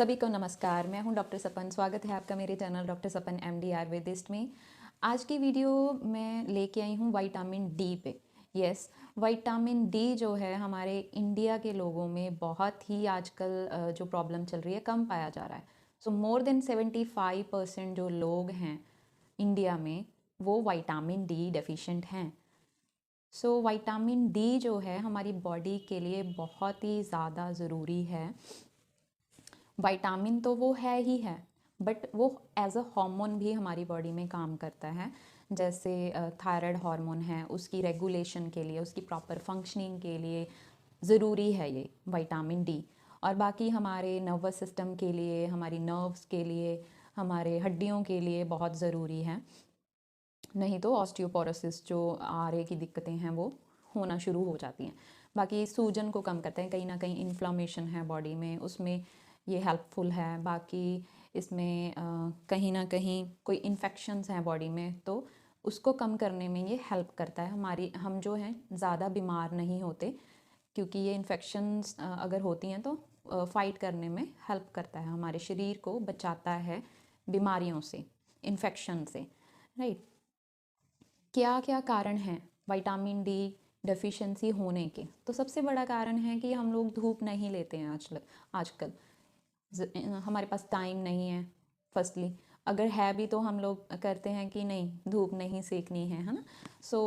सभी को नमस्कार। मैं हूं डॉक्टर सपन। स्वागत है आपका मेरे चैनल डॉक्टर सपन एमडी आयुर्वेदिस्ट में। आज की वीडियो मैं लेके आई हूं विटामिन डी पे। यस, विटामिन डी जो है हमारे इंडिया के लोगों में बहुत ही आजकल जो प्रॉब्लम चल रही है कम पाया जा रहा है। सो मोर देन 75% जो लोग हैं इंडिया में वो विटामिन डी डेफिशिएंट हैं। सो विटामिन डी जो है हमारी बॉडी के लिए बहुत ही ज़्यादा ज़रूरी है। विटामिन तो वो है ही है, बट वो एज अ हार्मोन भी हमारी बॉडी में काम करता है। जैसे थायराइड हार्मोन है, उसकी रेगुलेशन के लिए, उसकी प्रॉपर फंक्शनिंग के लिए ज़रूरी है ये विटामिन डी। और बाकी हमारे नर्वस सिस्टम के लिए, हमारी नर्व्स के लिए, हमारे हड्डियों के लिए बहुत ज़रूरी है। नहीं तो ऑस्टियोपोरोसिस जो आरे की दिक्कतें हैं वो होना शुरू हो जाती हैं। बाकी सूजन को कम करते हैं, कहीं ना कहीं इन्फ्लामेशन है बॉडी में, उसमें ये हेल्पफुल है। बाकी इसमें कहीं ना कहीं कोई इन्फेक्शंस हैं बॉडी में तो उसको कम करने में ये हेल्प करता है। हम जो हैं ज़्यादा बीमार नहीं होते, क्योंकि ये इन्फेक्शंस अगर होती हैं तो फाइट करने में हेल्प करता है, हमारे शरीर को बचाता है बीमारियों से, इन्फेक्शन से। राइट। क्या क्या कारण हैं विटामिन डी डेफिशिएंसी होने के? तो सबसे बड़ा कारण है कि हम लोग धूप नहीं लेते हैं आजकल। हमारे पास टाइम नहीं है। फर्स्टली अगर है भी तो हम लोग करते हैं कि नहीं, धूप नहीं सेकनी है ना। So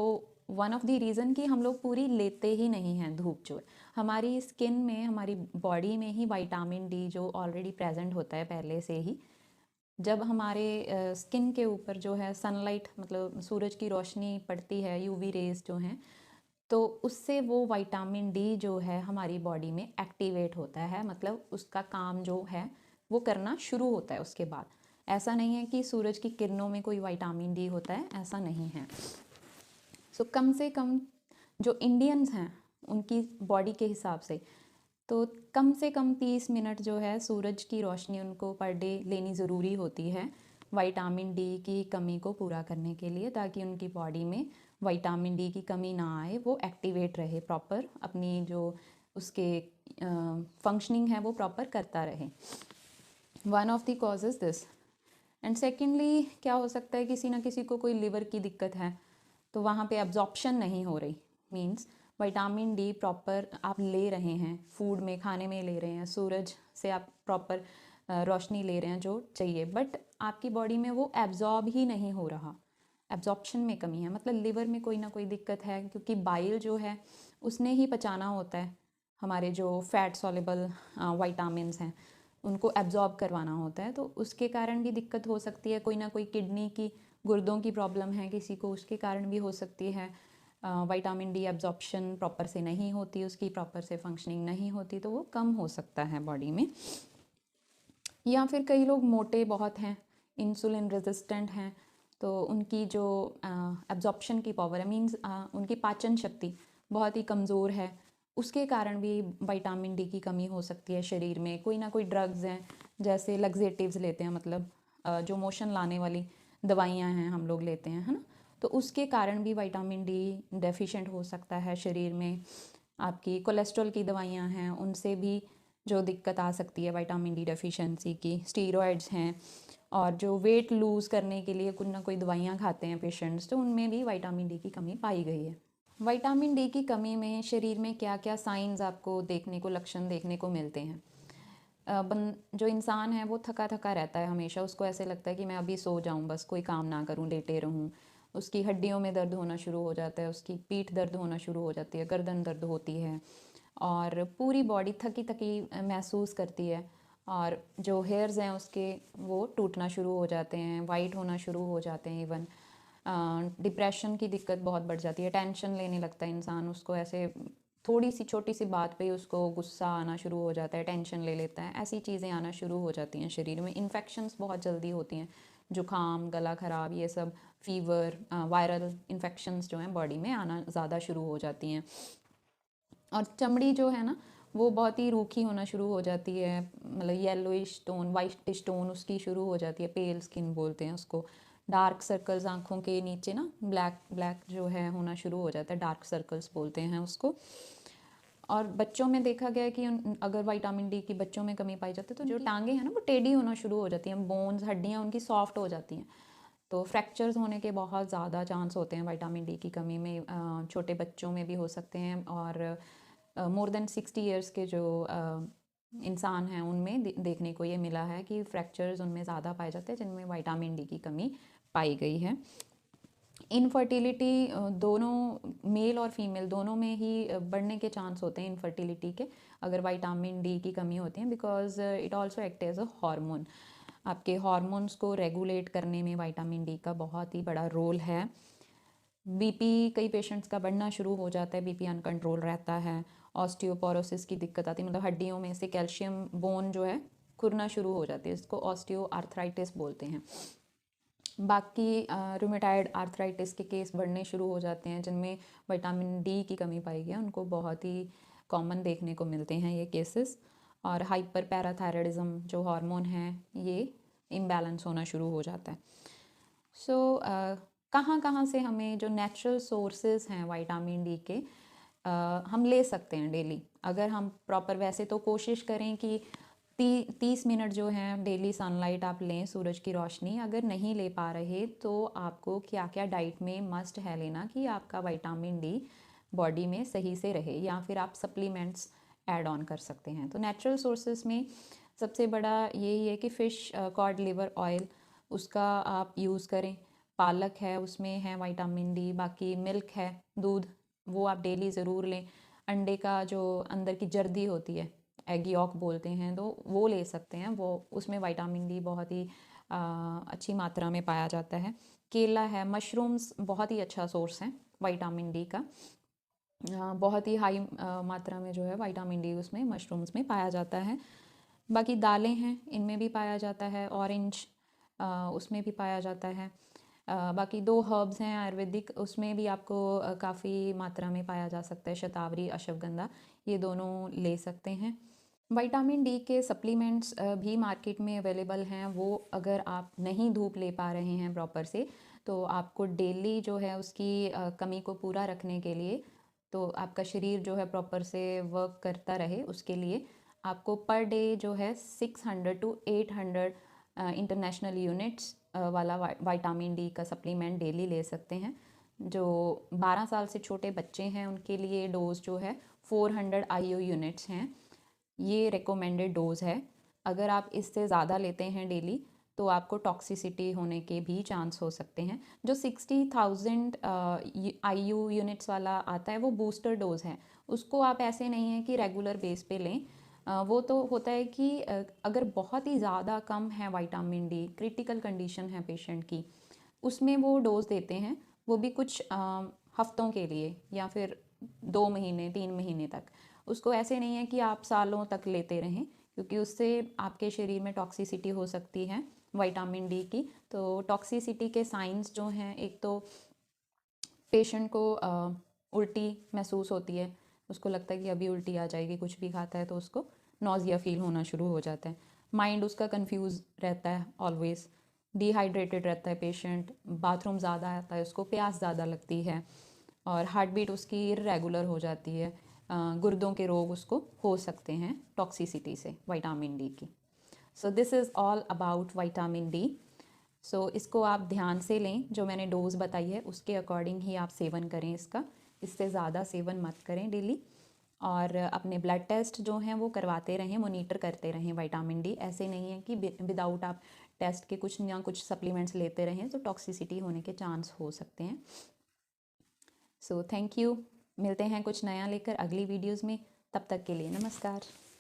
one of the reason कि हम लोग पूरी लेते ही नहीं हैं धूप। जो है हमारी स्किन में, हमारी बॉडी में ही विटामिन डी जो ऑलरेडी प्रेजेंट होता है पहले से ही। जब हमारे स्किन के ऊपर जो है सनलाइट, मतलब सूरज की रोशनी पड़ती है, यूवी रेज जो हैं, तो उससे वो विटामिन डी जो है हमारी बॉडी में एक्टिवेट होता है, मतलब उसका काम जो है वो करना शुरू होता है उसके बाद। ऐसा नहीं है कि सूरज की किरणों में कोई विटामिन डी होता है, ऐसा नहीं है। सो कम से कम जो इंडियंस हैं उनकी बॉडी के हिसाब से तो कम से कम 30 मिनट जो है सूरज की रोशनी उनको पर डे लेनी ज़रूरी होती है विटामिन डी की कमी को पूरा करने के लिए, ताकि उनकी बॉडी में विटामिन डी की कमी ना आए, वो एक्टिवेट रहे, प्रॉपर अपनी जो उसके फंक्शनिंग है वो प्रॉपर करता रहे। One of the cause is this. And secondly क्या हो सकता है, किसी ना किसी को कोई लिवर की दिक्कत है तो वहाँ पे एब्जॉर्प्शन नहीं हो रही। मीन्स विटामिन डी प्रॉपर आप ले रहे हैं, फूड में, खाने में ले रहे हैं, सूरज से आप प्रॉपर रोशनी ले रहे हैं जो चाहिए, बट आपकी बॉडी में वो एब्जॉर्ब ही नहीं हो रहा। एब्जॉर्प्शन में कमी है, मतलब लिवर में कोई ना कोई दिक्कत है, क्योंकि बाइल जो है उसने ही पचाना होता है। हमारे जो फैट सॉल्युबल विटामिन्स हैं उनको एब्जॉर्ब करवाना होता है, तो उसके कारण भी दिक्कत हो सकती है। कोई ना कोई किडनी की, गुर्दों की प्रॉब्लम है किसी को, उसके कारण भी हो सकती है। विटामिन डी एब्जॉर्प्शन प्रॉपर से नहीं होती, उसकी प्रॉपर से फंक्शनिंग नहीं होती, तो वो कम हो सकता है बॉडी में। या फिर कई लोग मोटे बहुत हैं, इंसुलिन रेजिस्टेंट हैं, तो उनकी जो एब्जॉर्प्शन की पावर है, मीन्स उनकी पाचन शक्ति बहुत ही कमज़ोर है, उसके कारण भी विटामिन डी की कमी हो सकती है शरीर में। कोई ना कोई ड्रग्स हैं, जैसे लग्जेटिव्स लेते हैं, मतलब जो मोशन लाने वाली दवाइयाँ हैं हम लोग लेते हैं, है ना, तो उसके कारण भी विटामिन डी डेफिशिएंट हो सकता है शरीर में। आपकी कोलेस्ट्रॉल की दवाइयाँ हैं, उनसे भी जो दिक्कत आ सकती है विटामिन डी डेफिशिएंसी की। स्टीरॉयड्स हैं, और जो वेट लूज़ करने के लिए कुछ ना कोई दवाइयाँ खाते हैं पेशेंट्स, तो उनमें भी विटामिन डी की कमी पाई गई है। विटामिन डी की कमी में शरीर में क्या क्या साइंस आपको देखने को, लक्षण देखने को मिलते हैं? जो इंसान है वो थका थका रहता है हमेशा, उसको ऐसे लगता है कि मैं अभी सो जाऊं, बस कोई काम ना करूं, लेटे रहूं। उसकी हड्डियों में दर्द होना शुरू हो जाता है, उसकी पीठ दर्द होना शुरू हो जाती है, गर्दन दर्द होती है, और पूरी बॉडी थकी थकी महसूस करती है। और जो हेयर्स हैं उसके वो टूटना शुरू हो जाते हैं, वाइट होना शुरू हो जाते हैं। इवन डिप्रेशन की दिक्कत बहुत बढ़ जाती है, टेंशन लेने लगता है इंसान, उसको ऐसे थोड़ी सी छोटी सी बात पे उसको गुस्सा आना शुरू हो जाता है, टेंशन ले लेता है, ऐसी चीज़ें आना शुरू हो जाती हैं शरीर में। इन्फेक्शंस बहुत जल्दी होती हैं, जुकाम, गला ख़राब, ये सब, फीवर, वायरल इन्फेक्शंस जो हैं बॉडी में आना ज़्यादा शुरू हो जाती हैं। और चमड़ी जो है ना वो बहुत ही रूखी होना शुरू हो जाती है, मतलब येलोइश टोन, वाइट टोन उसकी शुरू हो जाती है, पेल स्किन बोलते हैं उसको। डार्क सर्कल्स आँखों के नीचे ना ब्लैक ब्लैक जो है होना शुरू हो जाता है, डार्क सर्कल्स बोलते हैं उसको। और बच्चों में देखा गया है कि अगर विटामिन डी की बच्चों में कमी पाई जाती है तो जो टांगे हैं ना वो टेढ़ी होना शुरू हो जाती हैं, बोन्स हड्डियाँ उनकी सॉफ्ट हो जाती हैं, तो फ्रैक्चर्स होने के बहुत ज़्यादा चांस होते हैं विटामिन डी की कमी में। छोटे बच्चों में भी हो सकते हैं, और मोर देन 60 ईयर्स के जो इंसान हैं उनमें देखने को ये मिला है कि फ्रैक्चर्स उनमें ज़्यादा पाए जाते हैं जिनमें विटामिन डी की कमी पाई गई है। इनफर्टिलिटी दोनों मेल और फीमेल दोनों में ही बढ़ने के चांस होते हैं इनफर्टिलिटी के, अगर विटामिन डी की कमी होती है, because it also act as a hormone. आपके हार्मोन्स को रेगुलेट करने में विटामिन डी का बहुत ही बड़ा रोल है। बीपी कई पेशेंट्स का बढ़ना शुरू हो जाता है, बीपी अनकंट्रोल रहता है, ऑस्टियोपोरोसिस की दिक्कत आती है, मतलब हड्डियों में से कैल्शियम बोन जो है खुरना शुरू हो जाती है, इसको ऑस्टियो आर्थराइटिस बोलते हैं। बाकी रूमेटाइड आर्थराइटिस के केस बढ़ने शुरू हो जाते हैं जिनमें विटामिन डी की कमी पाई गई है, उनको बहुत ही कॉमन देखने को मिलते हैं ये केसेस। और हाइपर पैराथायराइडिज्म जो हार्मोन है ये इम्बैलेंस होना शुरू हो जाता है। सो कहाँ कहाँ से हमें जो नेचुरल सोर्सेज हैं विटामिन डी के हम ले सकते हैं डेली, अगर हम प्रॉपर वैसे तो कोशिश करें कि 30 मिनट जो है डेली सनलाइट आप लें, सूरज की रोशनी। अगर नहीं ले पा रहे तो आपको क्या क्या डाइट में मस्ट है लेना कि आपका विटामिन डी बॉडी में सही से रहे, या फिर आप सप्लीमेंट्स ऐड ऑन कर सकते हैं। तो नेचुरल सोर्सेज में सबसे बड़ा यही है कि फ़िश कॉड लिवर ऑयल उसका आप यूज़ करें, पालक है उसमें है विटामिन डी, बाकी मिल्क है, दूध, वो आप डेली ज़रूर लें। अंडे का जो अंदर की जर्दी होती है, एग यॉक बोलते हैं, तो वो ले सकते हैं, वो उसमें विटामिन डी बहुत ही अच्छी मात्रा में पाया जाता है। केला है, मशरूम्स बहुत ही अच्छा सोर्स है विटामिन डी का, बहुत ही हाई मात्रा में जो है विटामिन डी उसमें मशरूम्स में पाया जाता है। बाकी दालें हैं, इनमें भी पाया जाता है, ऑरेंज उसमें भी पाया जाता है। बाकी 2 हर्ब्स हैं आयुर्वेदिक, उसमें भी आपको काफ़ी मात्रा में पाया जा सकता है, शतावरी, अश्वगंधा, ये दोनों ले सकते हैं। विटामिन डी के सप्लीमेंट्स भी मार्केट में अवेलेबल हैं, वो अगर आप नहीं धूप ले पा रहे हैं प्रॉपर से तो आपको डेली जो है उसकी कमी को पूरा रखने के लिए, तो आपका शरीर जो है प्रॉपर से वर्क करता रहे उसके लिए आपको पर डे जो है 600 टू 800 इंटरनेशनल यूनिट्स वाला विटामिन डी का सप्लीमेंट डेली ले सकते हैं। जो 12 साल से छोटे बच्चे हैं उनके लिए डोज जो है 400 IU यूनिट्स हैं, ये रिकमेंडेड डोज है। अगर आप इससे ज़्यादा लेते हैं डेली तो आपको टॉक्सिसिटी होने के भी चांस हो सकते हैं। जो 60,000 IU यूनिट्स वाला आता है वो बूस्टर डोज है, उसको आप ऐसे नहीं है कि रेगुलर बेस पे लें। वो तो होता है कि अगर बहुत ही ज़्यादा कम है विटामिन डी, क्रिटिकल कंडीशन है पेशेंट की, उसमें वो डोज देते हैं, वो भी कुछ हफ्तों के लिए या फिर 2 महीने 3 महीने तक। उसको ऐसे नहीं है कि आप सालों तक लेते रहें, क्योंकि उससे आपके शरीर में टॉक्सिसिटी हो सकती है विटामिन डी की। तो टॉक्सिसिटी के साइंस जो हैं, एक तो पेशेंट को उल्टी महसूस होती है, उसको लगता है कि अभी उल्टी आ जाएगी, कुछ भी खाता है तो उसको नॉजिया फील होना शुरू हो जाता है। माइंड उसका कंफ्यूज रहता है, ऑलवेज डिहाइड्रेटेड रहता है पेशेंट, बाथरूम ज़्यादा आता है, उसको प्यास ज़्यादा लगती है, और हार्ट बीट उसकी इरेगुलर हो जाती है। गुर्दों के रोग उसको हो सकते हैं टॉक्सिसिटी से विटामिन डी की। So this is all about vitamin D. So इसको आप ध्यान से लें, जो मैंने डोज़ बताई है उसके अकॉर्डिंग ही आप सेवन करें इसका, इससे ज़्यादा सेवन मत करें डेली। और अपने ब्लड टेस्ट जो हैं वो करवाते रहें, मोनीटर करते रहें विटामिन डी। ऐसे नहीं है कि विदाउट आप टेस्ट के कुछ या कुछ सप्लीमेंट्स लेते रहें तो टॉक्सिसिटी होने के चांस हो सकते हैं। सो थैंक यू, मिलते हैं कुछ नया लेकर अगली वीडियोज़ में, तब तक के लिए नमस्कार।